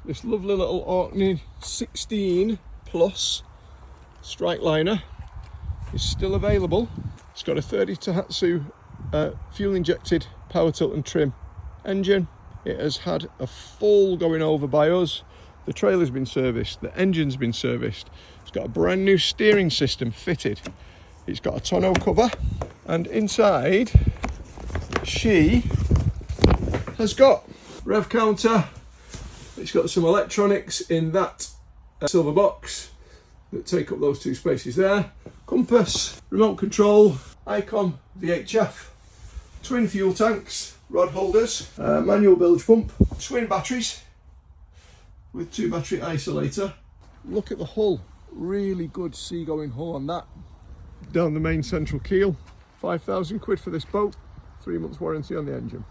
this lovely little Orkney 16 plus strike liner is still available. It's got a 30 Tohatsu fuel injected power tilt and trim engine. It has had a full going over by us. The trailer's been serviced, the engine's been serviced. It's got a brand new steering system fitted. It's got a tonneau cover, and inside she has got rev counter. It's got some electronics in that silver box that take up those two spaces there. Compass, remote control, Icon VHF, twin fuel tanks, rod holders, manual bilge pump, twin batteries with 2 battery isolator. Look at the hull, really good seagoing hull on that. Down the main central keel, 5,000 quid for this boat, 3 months warranty on the engine.